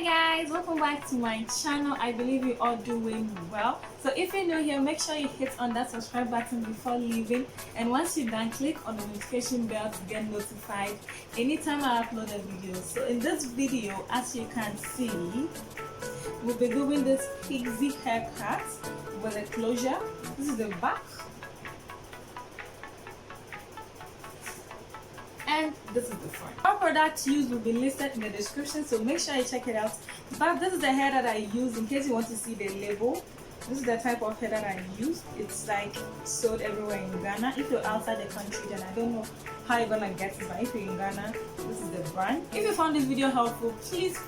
Hi guys, welcome back to my channel. I believe you all doing well. So if you're new here, make sure you hit on that subscribe button before leaving, and once you're done, click on the notification bell to get notified anytime I upload a video. So in this video, as you can see, we'll be doing this Pixie haircut with a closure. This is the back and this is the front. Our products used will be listed in the description, so make sure you check it out. But this is the hair that I use in case you want to see the label. This is the type of hair that I use. It's like sold everywhere in Ghana. If you're outside the country, then I don't know how you're gonna get it, but if you're in Ghana, this is the brand. If you found this video helpful, please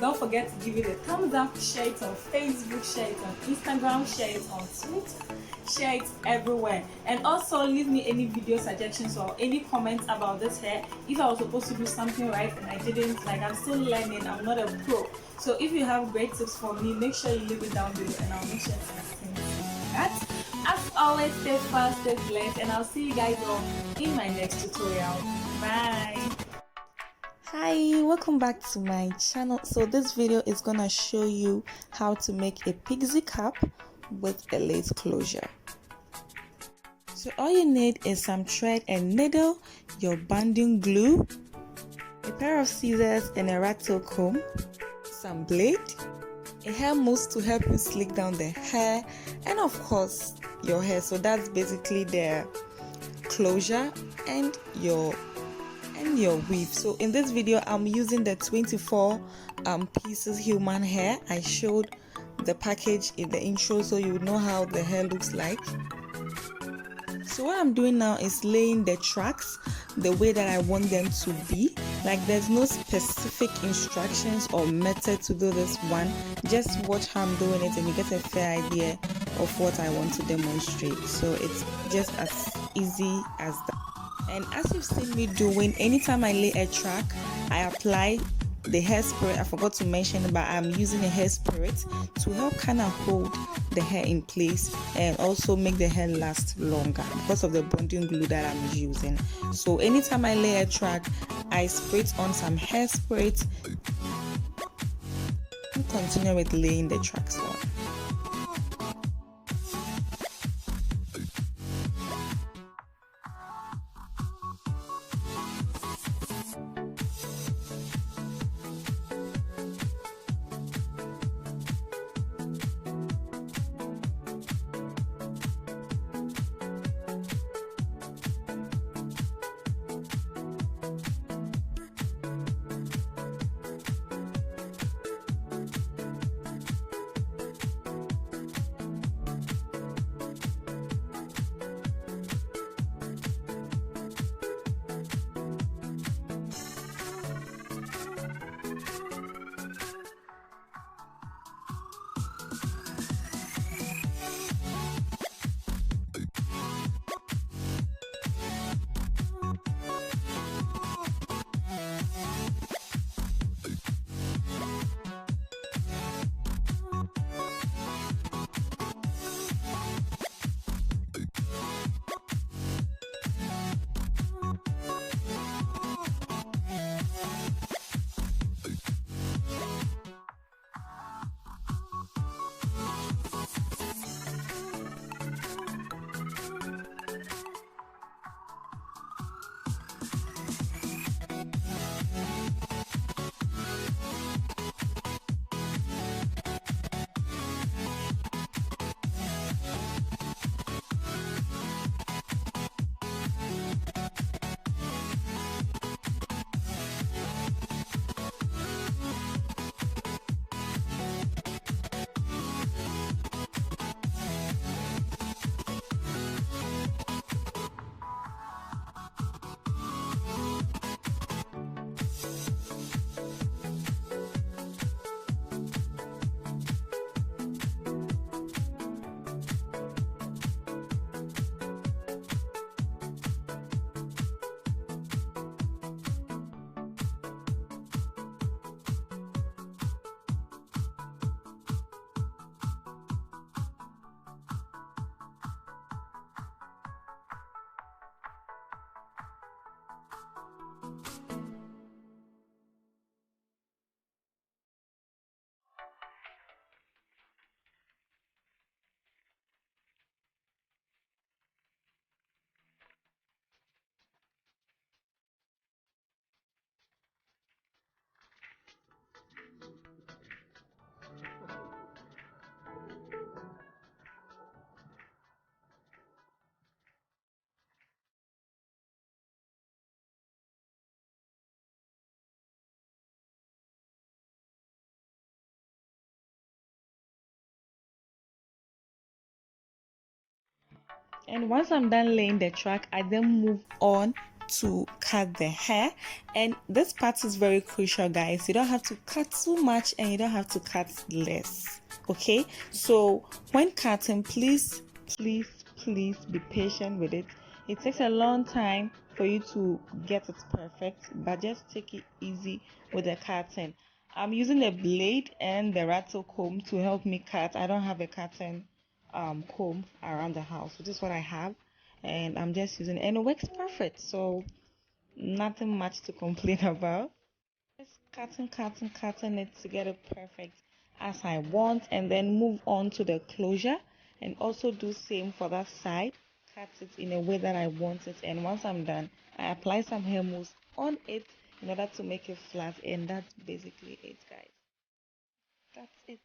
don't forget to give it a thumbs up. Share it on Facebook, share it on Instagram, share it on Twitter, share it everywhere, and also leave me any video suggestions or any comments about this hair. If I was supposed to do something right and I didn't, like, I'm still learning, I'm not a pro. So if you have great tips for me, make sure you leave it down below and I'll make sure to explain that. As always, stay fast, stay blessed, and I'll see you guys all in my next tutorial. Bye. Hi, welcome back to my channel. So this video is gonna show you how to make a pixie cap with a lace closure. So all you need is some thread and needle, your bonding glue, a pair of scissors and a rat tail comb, some blade, a hair mousse to help you slick down the hair, and of course your hair. So that's basically the closure and your weave. So in this video I'm using the 24 pieces human hair. I showed the package in the intro so you would know how the hair looks like. So what I'm doing now is laying the tracks the way that I want them to be. Like, there's no specific instructions or method to do this one. Just watch how I'm doing it and you get a fair idea of what I want to demonstrate. So it's just as easy as that. And as you've seen me doing, anytime I lay a track, I apply the hairspray. I forgot to mention, but I'm using a hairspray to help kind of hold the hair in place and also make the hair last longer because of the bonding glue that I'm using. So anytime I lay a track, I spray on some hairspray and continue with laying the tracks on. And once I'm done laying the track, I then move on to cut the hair. And this part is very crucial, guys. You don't have to cut too much and you don't have to cut less. Okay, so when cutting, please be patient with it. It takes a long time for you to get it perfect, but just take it easy with the cutting. I'm using a blade and the rattle comb to help me cut. I don't have a cutting comb around the house, so this is what I have, and I'm just using it, and it works perfect, so nothing much to complain about. Just cutting it to get it perfect as I want, and then move on to the closure, and also do same for that side. Cut it in a way that I want it, and once I'm done, I apply some hair mousse on it in order to make it flat, and that's basically it, guys. That's it.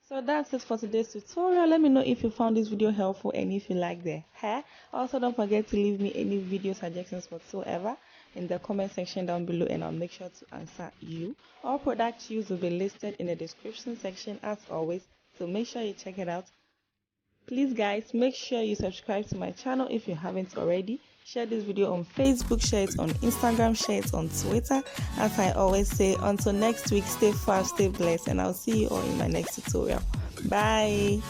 So that's it for today's tutorial. Let me know if you found this video helpful and if you like the hair. Also, don't forget to leave me any video suggestions whatsoever in the comment section down below, and I'll make sure to answer you. All products used will be listed in the description section as always, so make sure you check it out. Please guys, make sure you subscribe to my channel if you haven't already. Share this video on Facebook, share it on Instagram, share it on Twitter. As I always say, until next week, stay fast, stay blessed, and I'll see you all in my next tutorial. Bye.